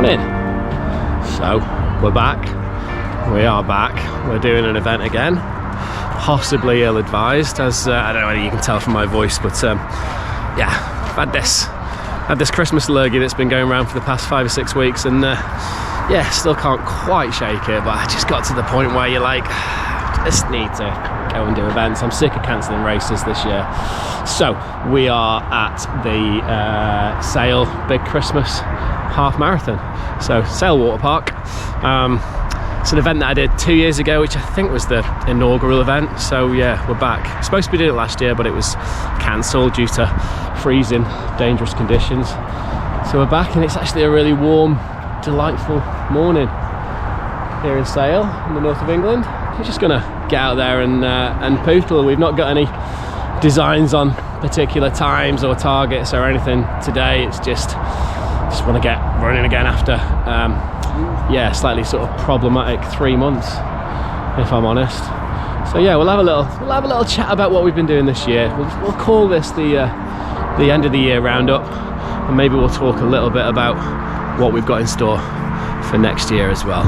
Morning. So we're back. We are back. We're doing an event again. Possibly ill-advised, as I don't know whether you can tell from my voice, but yeah, I've had this Christmas lurgy that's been going around for the past 5 or 6 weeks, and yeah, still can't quite shake it. But I just got to the point where you're like, I just need to go and do events. I'm sick of cancelling races this year. So we are at the Sale Big Christmas Half Marathon. So Sale Water Park. It's an event that I did 2 years ago, which I think was the inaugural event. So yeah, we're back. Supposed to be doing it last year, but it was cancelled due to freezing, dangerous conditions. So we're back, and it's actually a really warm, delightful morning here in Sale, in the north of England. We're just gonna get out there and poodle. We've not got any designs on particular times or targets or anything today. It's just want to get running again after yeah, slightly sort of problematic 3 months, if I'm honest. So yeah, we'll have a little chat about what we've been doing this year. We'll call this the end of the year roundup, and maybe we'll talk a little bit about what we've got in store for next year as well.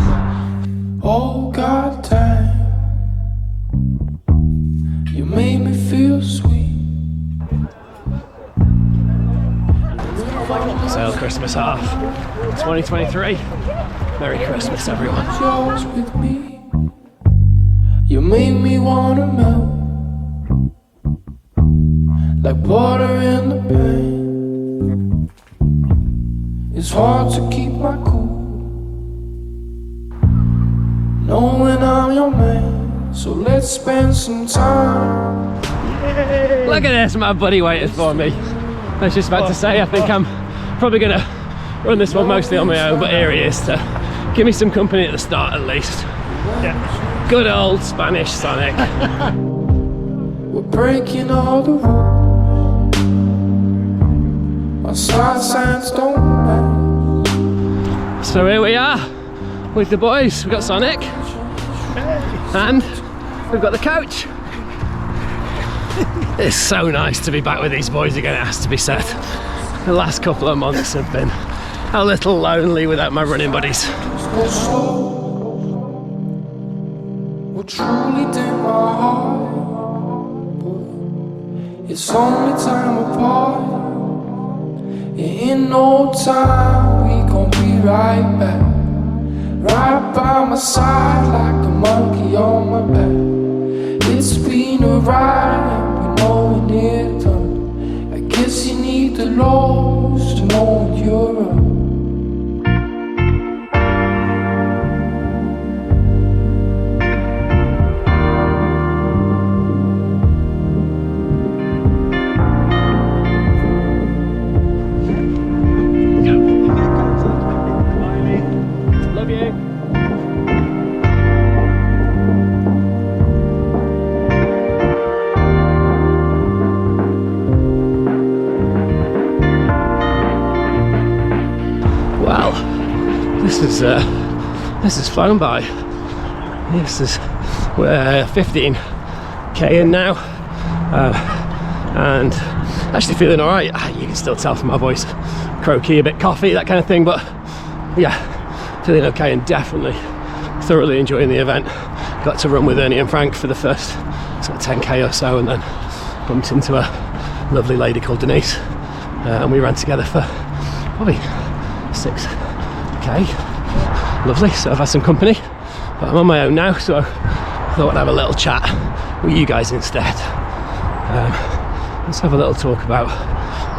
Oh God, damn, you made me feel sweet. Sale Christmas Half 2023. Merry Christmas, everyone. Yours with me, you made me wanna melt like water in the pan. It's hard to keep my cool, knowing I'm your man. So let's spend some time. Yay. Look at this, my buddy waiting for me. I was just about to say, I think I'm probably gonna run this one mostly on my own, but here he is to give me some company at the start at least. Yeah. Good old Spanish Sonic. We're breaking all the rules. Our signs don't matter. So here we are with the boys. We've got Sonic and we've got the coach. It's so nice to be back with these boys again, it has to be said. The last couple of months have been a little lonely without my running buddies. Will truly dim my heart, but it's only time apart. In no time we gon' be right back, right by my side like a monkey on my back. It's been a ride, and we know we're near done. I guess you need the lows to know when you're up. This has flown by. We're 15k in now, and actually feeling all right. You can still tell from my voice, croaky, a bit coffee, that kind of thing, but yeah, feeling okay and definitely thoroughly enjoying the event. Got to run with Ernie and Frank for the first sort of 10k or so, and then bumped into a lovely lady called Denise, and we ran together for probably 6k. Lovely, so I've had some company, but I'm on my own now, so I thought I'd have a little chat with you guys instead. Let's have a little talk about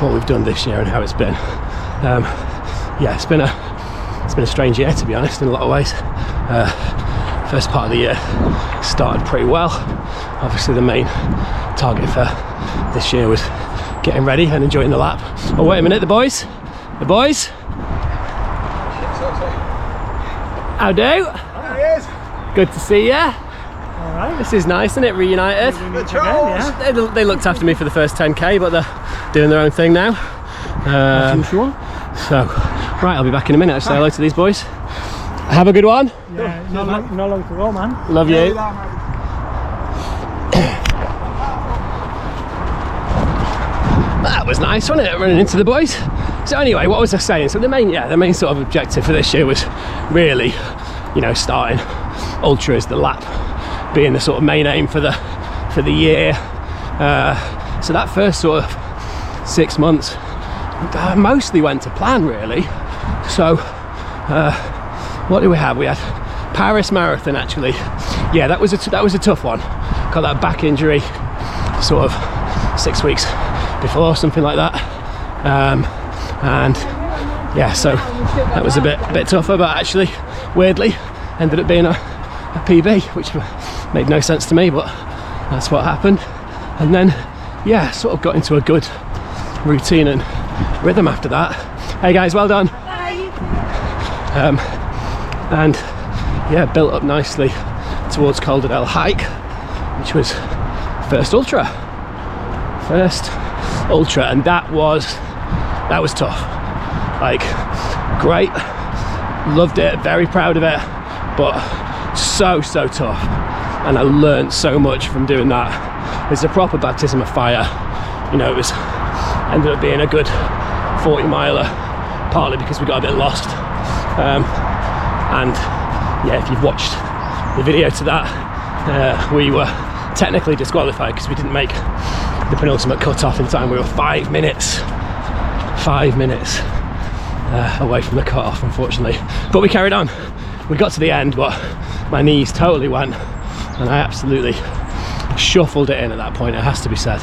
what we've done this year and how it's been. Yeah, it's been a strange year, to be honest, in a lot of ways. First part of the year started pretty well. Obviously the main target for this year was getting ready and enjoying the lap. Oh wait a minute, the boys? How do? There he is. Good to see ya. All right. This is nice, isn't it? Reunited. Yeah. They looked after me for the first 10k, but they're doing their own thing now. As usual. So, right, I'll be back in a minute. I'll say hello to these boys. Have a good one. Yeah, not long to go, man. Love you. That was nice, wasn't it? Running into the boys. So anyway, what was I saying? So the main sort of objective for this year was really, you know, starting ultras, the lap being the sort of main aim for the year. So that first sort of 6 months mostly went to plan, really. So what do we have? We had Paris Marathon, actually. Yeah, that was a tough one. Got that back injury sort of 6 weeks before, something like that. And yeah, so that was a bit tougher, but actually weirdly ended up being a PB, which made no sense to me, but that's what happened. And then yeah, sort of got into a good routine and rhythm after that. Hey guys, well done. And yeah, built up nicely towards Col de Del Hike, which was first ultra, and that was tough. Like, great, loved it, very proud of it, but so tough. And I learned so much from doing that. It's a proper baptism of fire. You know, it ended up being a good 40 miler, partly because we got a bit lost. And yeah, if you've watched the video to that, we were technically disqualified because we didn't make the penultimate cut-off in time. We were 5 minutes away from the cut-off, unfortunately. But we carried on. We got to the end, but my knees totally went, and I absolutely shuffled it in at that point, it has to be said.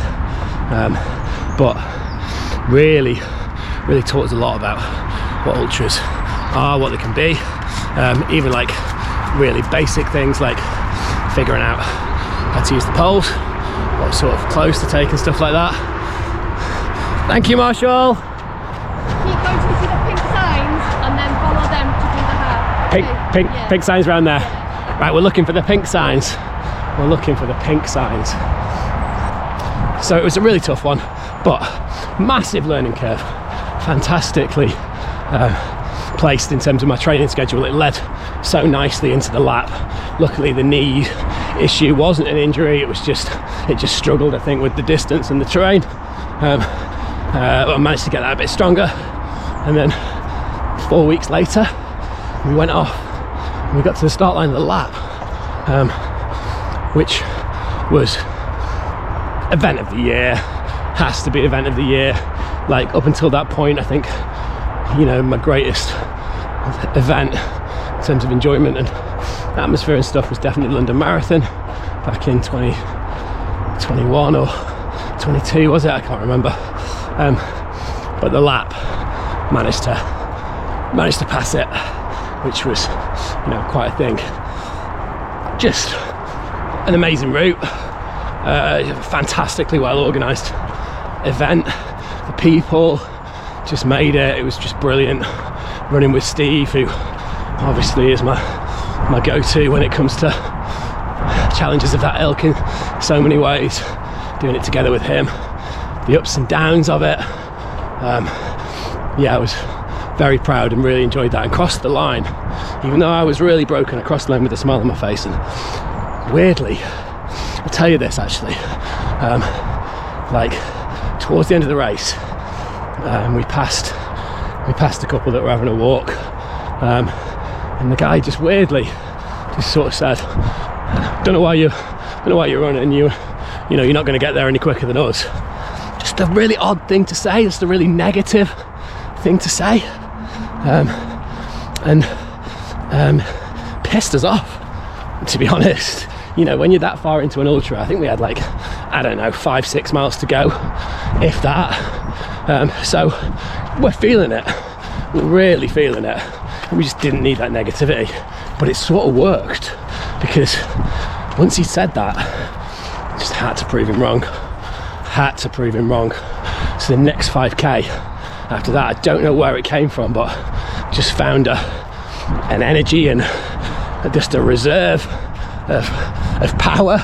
But really taught us a lot about what ultras are, what they can be. Even like really basic things like figuring out how to use the poles, what sort of clothes to take and stuff like that. Thank you, Marshall. Keep going to see the pink signs and then follow them to do the hair. Pink signs around there. Yeah. Right, we're looking for the pink signs. So it was a really tough one, but massive learning curve. Fantastically placed in terms of my training schedule. It led so nicely into the lap. Luckily the knee issue wasn't an injury, it just struggled, I think, with the distance and the terrain. I managed to get that a bit stronger, and then 4 weeks later we went off and we got to the start line of the lap, which was event of the year, has to be event of the year. Like, up until that point, I think, you know, my greatest event in terms of enjoyment and atmosphere and stuff was definitely London Marathon back in 2021 or 22, was it? I can't remember. But the lap managed to pass it, which was, you know, quite a thing. Just an amazing route, fantastically well organised event. The people just made it. It was just brilliant. Running with Steve, who obviously is my go-to when it comes to challenges of that ilk in so many ways. Doing it together with him, the ups and downs of it. Yeah, I was very proud and really enjoyed that, and crossed the line. Even though I was really broken, I crossed the line with a smile on my face. And weirdly, I'll tell you this actually, like towards the end of the race, we passed a couple that were having a walk, and the guy just weirdly just sort of said, don't know why you're running, you know you're not going to get there any quicker than us. Just a really odd thing to say, just a really negative thing to say, and pissed us off, to be honest. You know, when you're that far into an ultra, I think we had like, I don't know, 5-6 miles to go, if that. So we're feeling it, we're really feeling it, and we just didn't need that negativity. But it sort of worked, because once he said that, just had to prove him wrong. So the next 5k after that, I don't know where it came from, but just found an energy and just a reserve of power,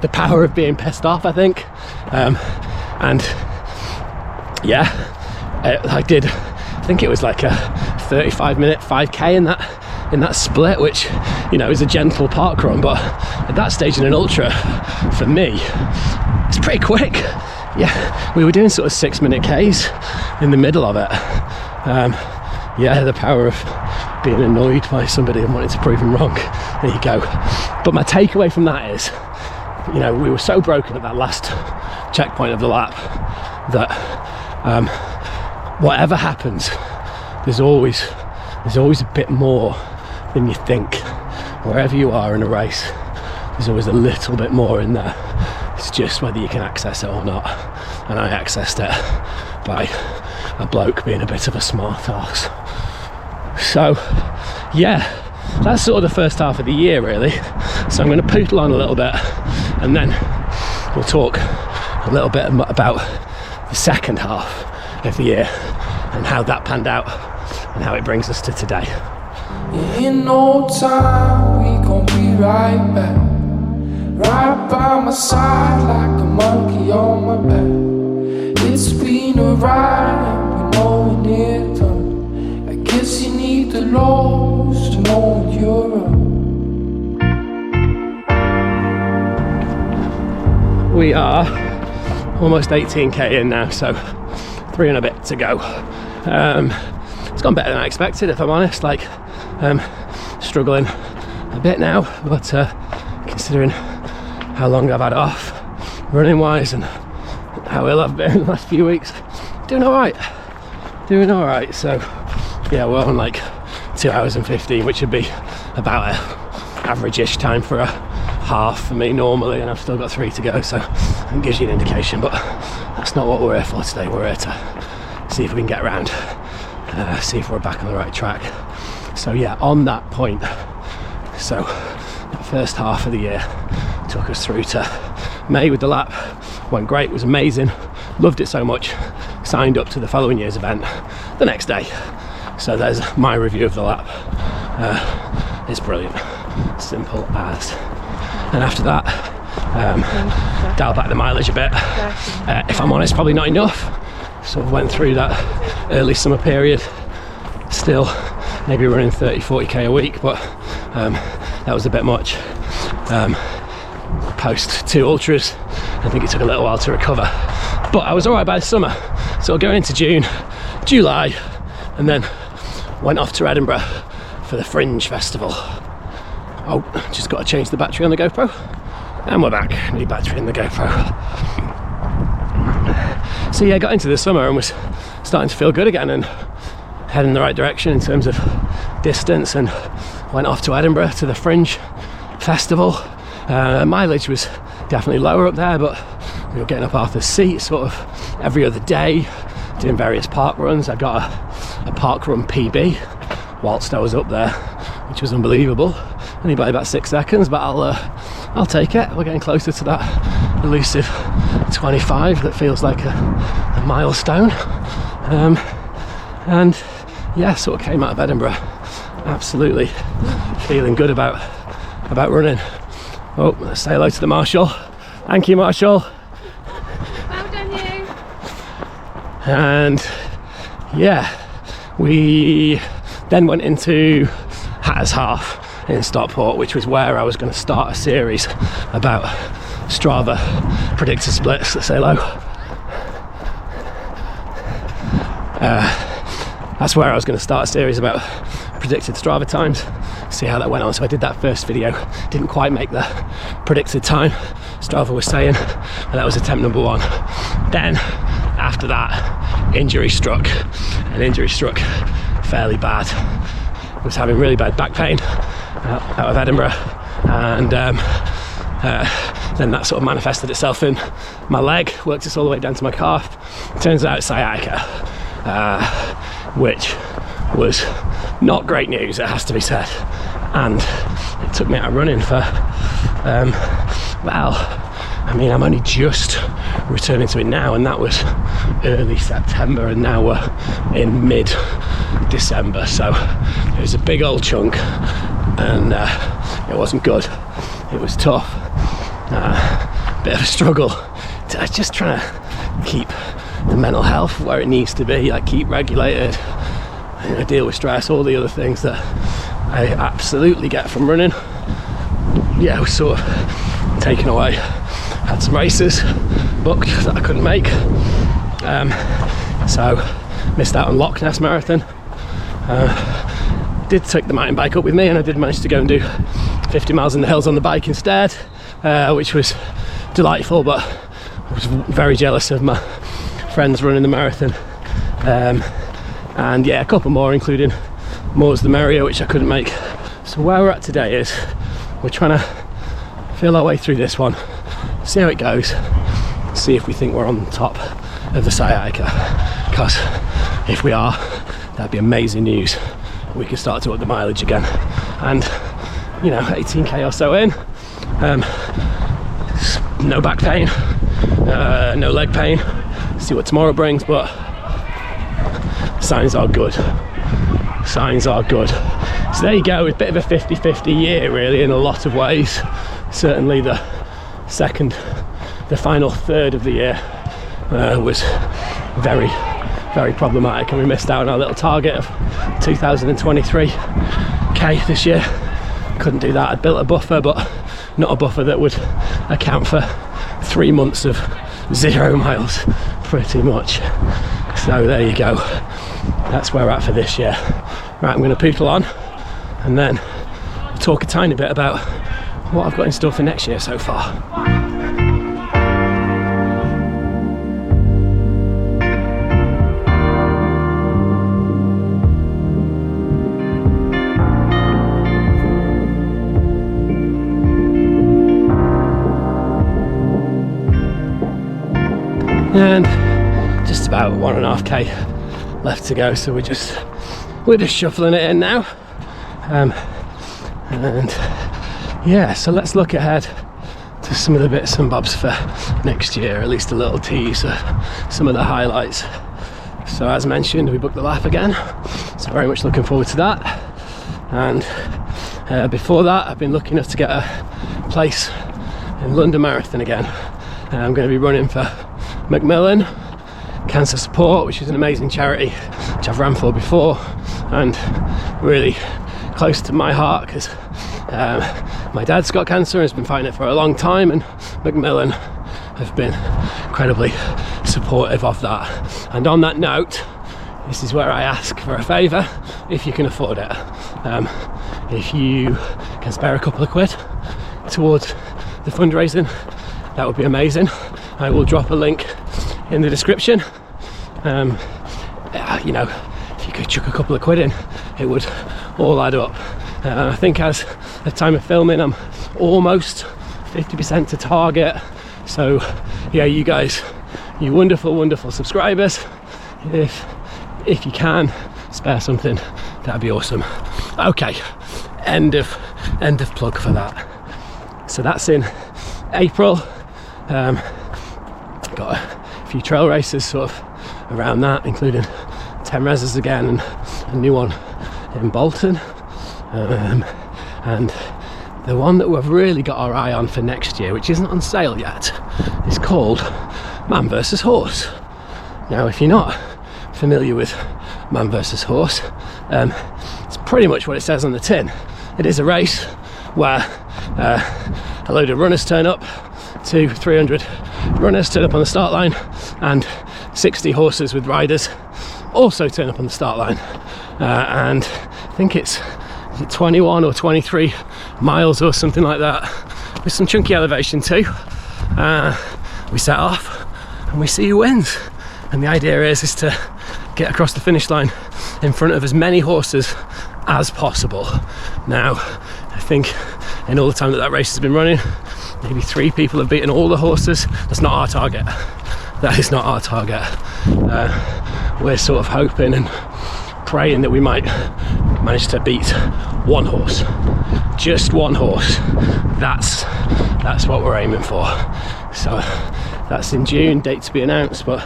the power of being pissed off, I think. And yeah, I think it was like a 35-minute 5k in that split, which, you know, is a gentle park run, but at that stage in an ultra, for me, it's pretty quick. yeah, we were doing sort of 6-minute Ks in the middle of it. Yeah, the power of being annoyed by somebody and wanting to prove them wrong. There you go. But my takeaway from that is, you know, we were so broken at that last checkpoint of the lap that whatever happens, there's always a bit more than you think. Wherever you are in a race, there's always a little bit more in there. It's just whether you can access it or not. And I accessed it by a bloke being a bit of a smart ass. So yeah, that's sort of the first half of the year really. So I'm going to poodle on a little bit, and then we'll talk a little bit about the second half of the year and how that panned out and how it brings us to today. In no time, we gon' be right back. Right by my side like a monkey on my back. It's been a ride and we know when it's done. I guess you need the lows to know when you're up. We are almost 18k in now, so 3 and a bit to go. It's gone better than I expected, if I'm honest. Like, struggling a bit now, but considering how long I've had off running wise and how ill I've been in the last few weeks, doing all right. So yeah, we're on like 2 hours and 15, which would be about a average-ish time for a half for me normally, and I've still got 3 to go, so it gives you an indication. But that's not what we're here for today. We're here to see if we can get around, see if we're back on the right track. So yeah, on that point, so the first half of the year took us through to May with the lap. Went great, was amazing, loved it so much, signed up to the following year's event the next day. So there's my review of the lap. It's brilliant, simple as. And after that, dial back the mileage a bit. If I'm honest, probably not enough. Sort of went through that early summer period, still maybe running 30-40k a week, but that was a bit much. Post 2 ultras, I think it took a little while to recover, but I was alright by the summer. So going into June, July, and then went off to Edinburgh for the Fringe Festival. Oh, just got to change the battery on the GoPro, and we're back. New battery in the GoPro. So yeah, got into the summer and was starting to feel good again and heading in the right direction in terms of distance, and went off to Edinburgh to the Fringe Festival. Mileage was definitely lower up there, but we were getting up Arthur's Seat sort of every other day, doing various park runs. I got a park run PB whilst I was up there, which was unbelievable. Only by about 6 seconds, but I'll take it. We're getting closer to that elusive 25 that feels like a milestone. And yeah, sort of came out of Edinburgh absolutely feeling good about running. Oh, let's say hello to the Marshal. Thank you, Marshal. Well done, you. And yeah, we then went into Hatter's Half in Stockport, which was where I was going to start a series about Strava predicted splits. Let's say hello. That's where I was going to start a series about predicted Strava times, see how that went on. So I did that first video, didn't quite make the predicted time Strava was saying, and that was attempt number 1. Then after that, injury struck fairly bad. I was having really bad back pain out of Edinburgh, and then that sort of manifested itself in my leg, worked its all the way down to my calf. Turns out it's sciatica, which was not great news, it has to be said. And it took me out of running for well, I mean, I'm only just returning to it now, and that was early September, and now we're in mid-December, so it was a big old chunk, and it wasn't good. It was tough, bit of a struggle. Just trying to keep the mental health where it needs to be, like keep regulated, you know, deal with stress, all the other things that I absolutely get from running. Yeah, I was sort of taken away. Had some races, booked that I couldn't make. So missed out on Loch Ness Marathon. Did take the mountain bike up with me, and I did manage to go and do 50 miles in the hills on the bike instead, which was delightful, but I was very jealous of my friends running the marathon. And yeah, a couple more, including More's the Merrier, which I couldn't make. So where we're at today is we're trying to feel our way through this one, see how it goes, see if we think we're on top of the sciatica, because if we are, that'd be amazing news. We can start to up the mileage again. And you know, 18k or so in, no back pain, no leg pain. See what tomorrow brings, but signs are good. Signs are good. So there you go, it's a bit of a 50-50 year really in a lot of ways. Certainly the final third of the year was very problematic, and we missed out on our little target of 2023k this year. Couldn't do that. I'd built a buffer, but not a buffer that would account for 3 months of 0 miles pretty much. So there you go, that's where we're at for this year. Right, I'm going to poodle on and then talk a tiny bit about what I've got in store for next year so far. And just about 1.5k left to go, so we're just shuffling it in now. And yeah, so let's look ahead to some of the bits and bobs for next year, at least a little tease of some of the highlights. So as mentioned, we booked the lap again, so very much looking forward to that. And before that, I've been lucky enough to get a place in London Marathon again. I'm going to be running for Macmillan Cancer Support, which is an amazing charity which I've ran for before, and really close to my heart because my dad's got cancer and has been fighting it for a long time, and Macmillan have been incredibly supportive of that. And on that note, this is where I ask for a favour, if you can afford it. If you can spare a couple of quid towards the fundraising, that would be amazing. I will drop a link in the description. You know, if you could chuck a couple of quid in, it would all add up. I think as the time of filming, I'm almost 50% to target. So yeah, you guys, you wonderful subscribers, if you can spare something, that'd be awesome. Okay, end of plug for that. So that's in April. Got a few trail races sort of around that, including 10 reses again and a new one in Bolton. And the one that we've really got our eye on for next year, which isn't on sale yet, is called Man vs Horse. Now, if you're not familiar with Man vs Horse, it's pretty much what it says on the tin. It is a race where a load of runners turn up, 200-300 runners turn up on the start line, and 60 horses with riders also turn up on the start line. And I think it's 21 or 23 miles or something like that, with some chunky elevation too. We set off and we see who wins, and the idea is to get across the finish line in front of as many horses as possible. Now, I think in all the time that race has been running, maybe 3 people have beaten all the horses. That's not our target. That is not our target. We're sort of hoping and praying that we might manage to beat one horse. Just one horse. That's what we're aiming for. So that's in June, date to be announced, but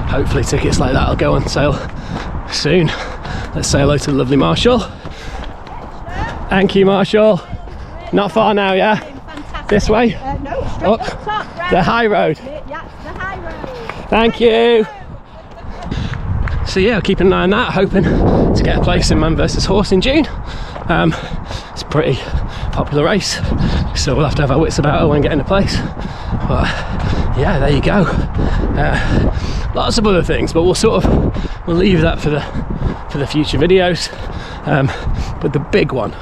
hopefully tickets like that will go on sale soon. Let's say hello to the lovely Marshall. Thank you, Marshall. Not far now, yeah? Fantastic. This way? No, straight up top, right? The high road. Yeah, the high road. Thank you. So yeah, keeping an eye on that, hoping to get a place in Man vs Horse in June. It's a pretty popular race, so we'll have to have our wits about it when getting to place. But yeah, there you go. Lots of other things, but we'll leave that for the future videos. But the big one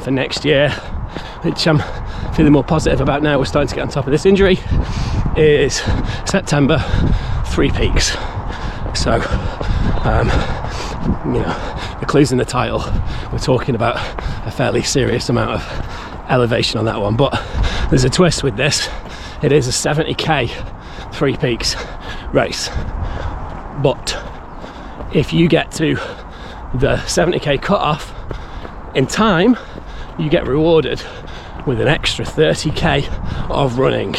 for next year, which I'm feeling more positive about now we're starting to get on top of this injury, is September 3 peaks. So you know, the clue's in the title. We're talking about a fairly serious amount of elevation on that one, but there's a twist with this. It is a 70k 3 peaks race, but if you get to the 70k cutoff in time, you get rewarded with an extra 30k of running.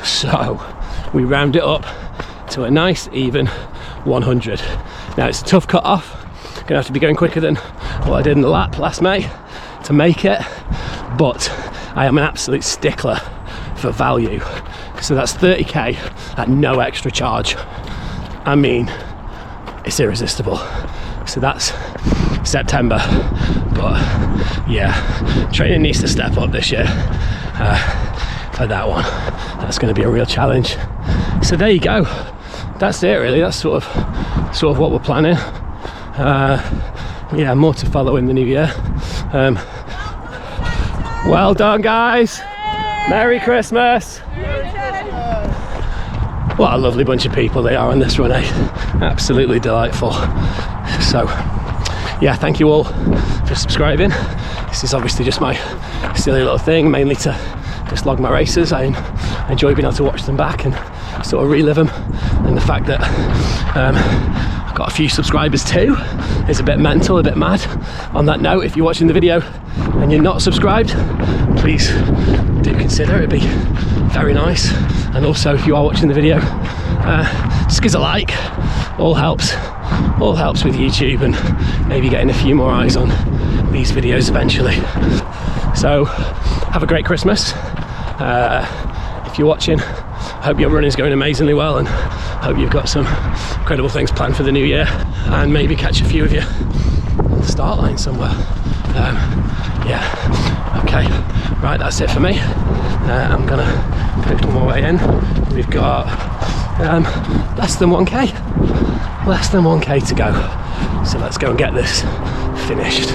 So we round it up to a nice even 100. Now it's a tough cut off, gonna have to be going quicker than what I did in the lap last May to make it, but I am an absolute stickler for value. So that's 30k at no extra charge. I mean, it's irresistible. So that's September, but yeah, training needs to step up this year for that one. That's going to be a real challenge. So there you go. That's it really. That's sort of what we're planning. Yeah, more to follow in the new year. Well done, guys. Merry Christmas. What a lovely bunch of people they are on this run, eh? Absolutely delightful. So yeah, thank you all for subscribing. This is obviously just my silly little thing, mainly to just log my races. I enjoy being able to watch them back and sort of relive them, and the fact that I've got a few subscribers too is a bit mental, a bit mad. On that note, if you're watching the video and you're not subscribed, please do consider, it'd be very nice. And also, if you are watching the video, just give us a like. All helps with YouTube and maybe getting a few more eyes on these videos eventually. So have a great Christmas. If you're watching, I hope your run is going amazingly well, and hope you've got some incredible things planned for the new year, and maybe catch a few of you on the start line somewhere. Yeah, okay, right, that's it for me. I'm gonna post my way in. We've got less than 1k to go, so let's go and get this finished.